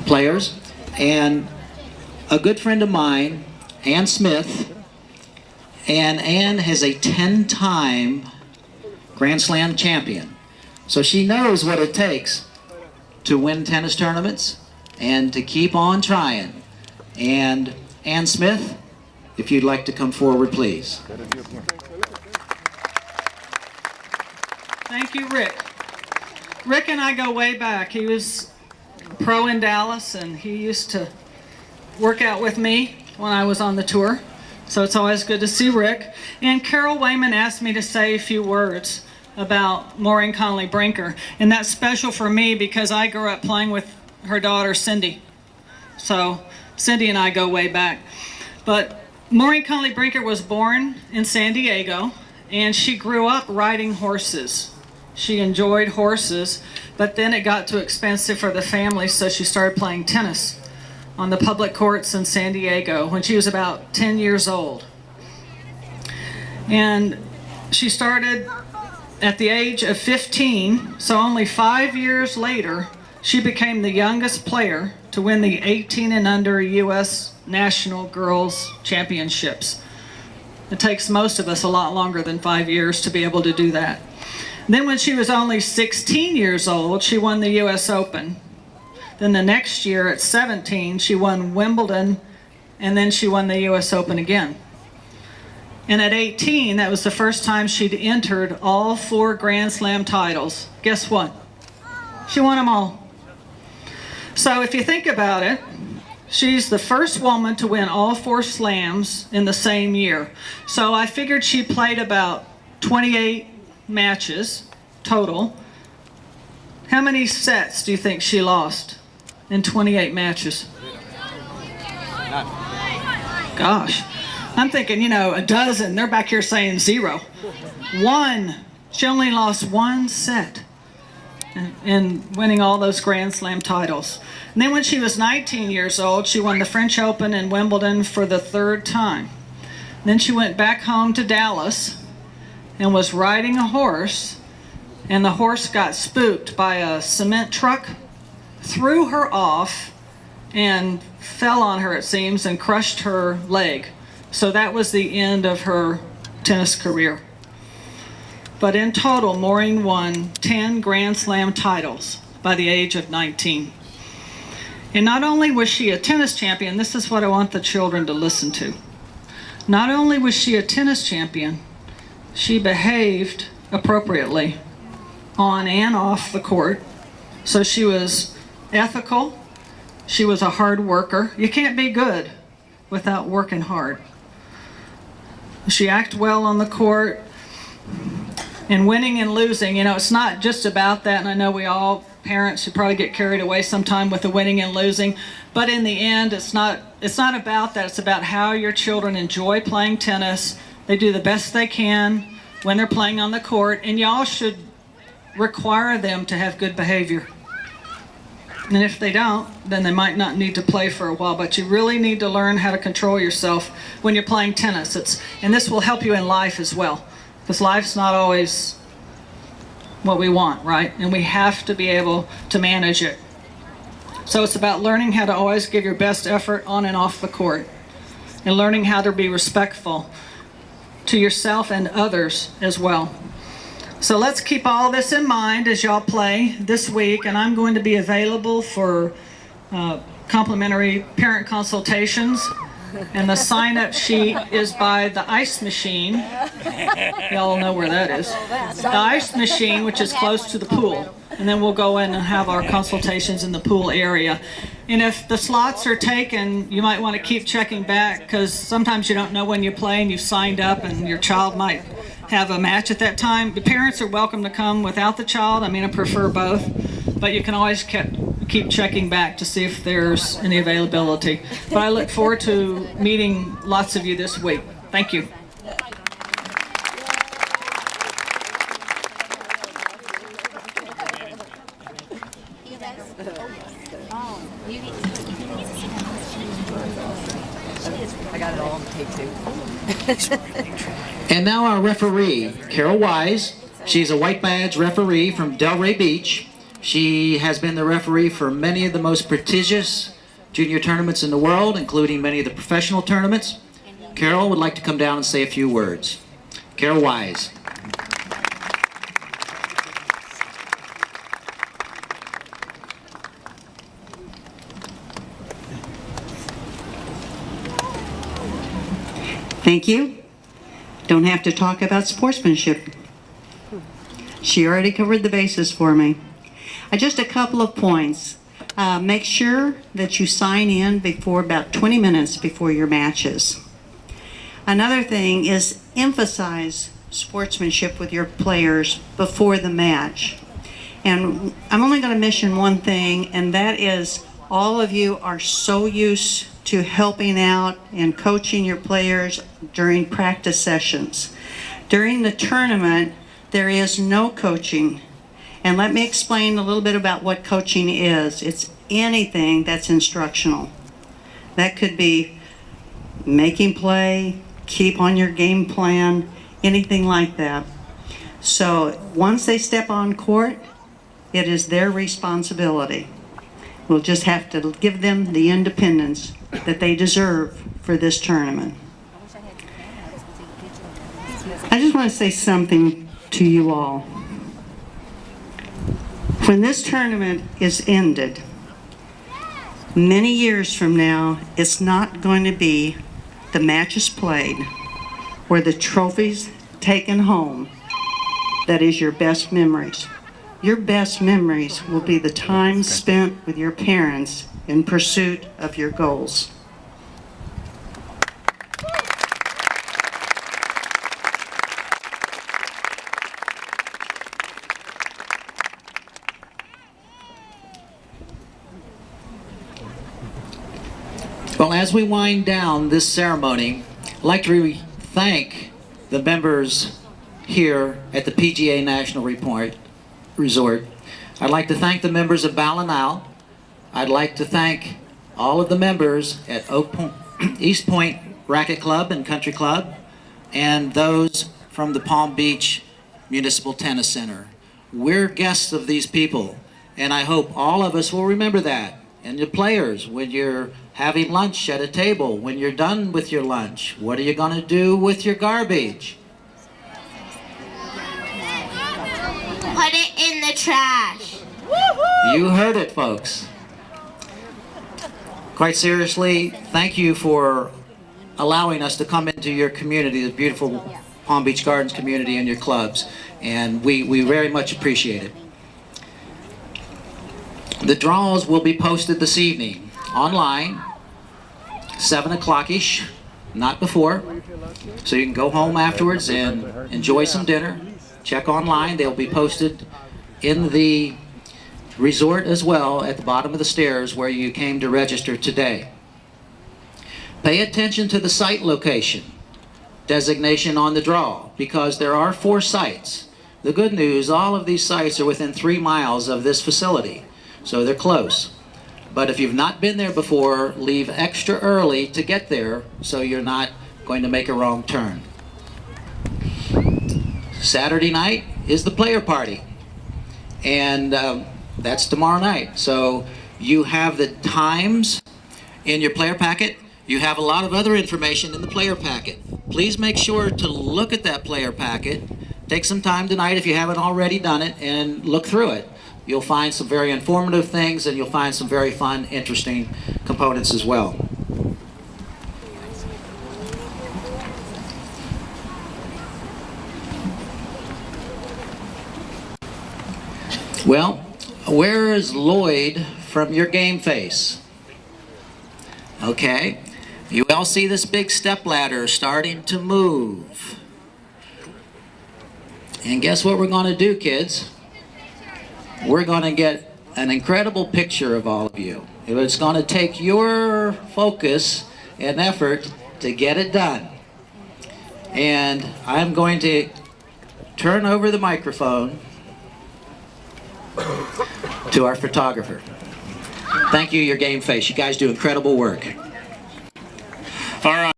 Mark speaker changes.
Speaker 1: players. And a good friend of mine, Ann Smith, and Ann has a 10-time Grand Slam champion. So she knows what it takes to win tennis tournaments and to keep on trying. And Ann Smith, if you'd like to come forward, please.
Speaker 2: Thank you, Rick. Rick and I go way back. He was pro in Dallas, and he used to work out with me when I was on the tour. So it's always good to see Rick. And Carol Wayman asked me to say a few words about Maureen Conley Brinker. And that's special for me because I grew up playing with her daughter, Cindy. So Cindy and I go way back. But Maureen Conley Brinker was born in San Diego, and she grew up riding horses. She enjoyed horses, but then it got too expensive for the family, so she started playing tennis on the public courts in San Diego when she was about 10 years old. And she started at the age of 15, so only 5 years later, she became the youngest player to win the 18 and under U.S. National Girls Championships. It takes most of us a lot longer than 5 years to be able to do that. Then when she was only 16 years old, she won the U.S. Open. Then the next year at 17, she won Wimbledon, and then she won the U.S. Open again. And at 18, that was the first time she'd entered all 4 Grand Slam titles. Guess what? She won them all. So if you think about it, she's the first woman to win all 4 slams in the same year. So I figured she played about 28 matches total. How many sets do you think she lost in 28 matches? Gosh, I'm thinking, you know, a dozen. They're back here saying 0. 1. She only lost 1 set in winning all those Grand Slam titles. And then when she was 19 years old, she won the French Open and Wimbledon for the 3rd time. Then she went back home to Dallas and was riding a horse, and the horse got spooked by a cement truck, threw her off, and fell on her, it seems, and crushed her leg. So that was the end of her tennis career. But in total, Maureen won 10 Grand Slam titles by the age of 19. And not only was she a tennis champion, this is what I want the children to listen to. Not only was she a tennis champion, she behaved appropriately on and off the court. So she was ethical. She was a hard worker. You can't be good without working hard. She acted well on the court. And winning and losing, you know, it's not just about that, and I know we all, parents, should probably get carried away sometime with the winning and losing, but in the end, it's not about that. It's about how your children enjoy playing tennis. They do the best they can when they're playing on the court, and y'all should require them to have good behavior. And if they don't, then they might not need to play for a while, but you really need to learn how to control yourself when you're playing tennis. And this will help you in life as well. Because life's not always what we want, right? And we have to be able to manage it. So it's about learning how to always give your best effort on and off the court. And learning how to be respectful to yourself and others as well. So let's keep all this in mind as y'all play this week. And I'm going to be available for complimentary parent consultations. And the sign-up sheet is by the ice machine. Y'all know where that is. The ice machine, which is close to the pool. And then we'll go in and have our consultations in the pool area. And if the slots are taken, you might want to keep checking back, because sometimes you don't know when you play and you've signed up and your child might have a match at that time. The parents are welcome to come without the child. I mean, I prefer both. But you can always keep checking back to see if there's any availability. But I look forward to meeting lots of you this week. Thank you.
Speaker 3: I got it all on tape too.
Speaker 1: And now our referee, Carol Wise. She's a white badge referee from Delray Beach. She has been the referee for many of the most prestigious junior tournaments in the world, including many of the professional tournaments. Carol would like to come down and say a few words. Carol Wise.
Speaker 4: Thank you. Don't have to talk about sportsmanship. She already covered the bases for me. Just a couple of points. Make sure that you sign in before about 20 minutes before your matches. Another thing is emphasize sportsmanship with your players before the match. And I'm only going to mention one thing, and that is all of you are so used to helping out and coaching your players during practice sessions. During the tournament, there is no coaching. And let me explain a little bit about what coaching is. It's anything that's instructional. That could be making play, keep on your game plan, anything like that. So once they step on court, it is their responsibility. We'll just have to give them the independence that they deserve for this tournament. I just want to say something to you all. When this tournament is ended, many years from now, it's not going to be the matches played or the trophies taken home that is your best memories. Your best memories will be the time spent with your parents in pursuit of your goals.
Speaker 1: Well, as we wind down this ceremony, I'd like to thank the members here at the PGA National Resort. I'd like to thank the members of Ballonal. I'd like to thank all of the members at East Point Racket Club and Country Club, and those from the Palm Beach Municipal Tennis Center. We're guests of these people, and I hope all of us will remember that. And the players, when you're having lunch at a table, when you're done with your lunch, what are you going to do with your garbage?
Speaker 5: Put it in the trash.
Speaker 1: You heard it, folks. Quite seriously, thank you for allowing us to come into your community, the beautiful Palm Beach Gardens community and your clubs. And we very much appreciate it. The draws will be posted this evening online, 7 o'clock-ish, not before. So you can go home afterwards and enjoy some dinner. Check online. They'll be posted in the resort as well at the bottom of the stairs where you came to register today. Pay attention to the site location designation on the draw, because there are 4 sites. The good news, all of these sites are within 3 miles of this facility, so they're close. But if you've not been there before, leave extra early to get there so you're not going to make a wrong turn. Saturday night is the player party, and that's tomorrow night. So you have the times in your player packet. You have a lot of other information in the player packet. Please make sure to look at that player packet. Take some time tonight if you haven't already done it and look through it. You'll find some very informative things, and you'll find some very fun, interesting components as well. Well, where is Lloyd from your game face? Okay, you all see this big step ladder starting to move. And guess what we're going to do, kids? We're going to get an incredible picture of all of you. It's going to take your focus and effort to get it done. And I'm going to turn over the microphone to our photographer. Thank you, your game face. You guys do incredible work.
Speaker 6: All right.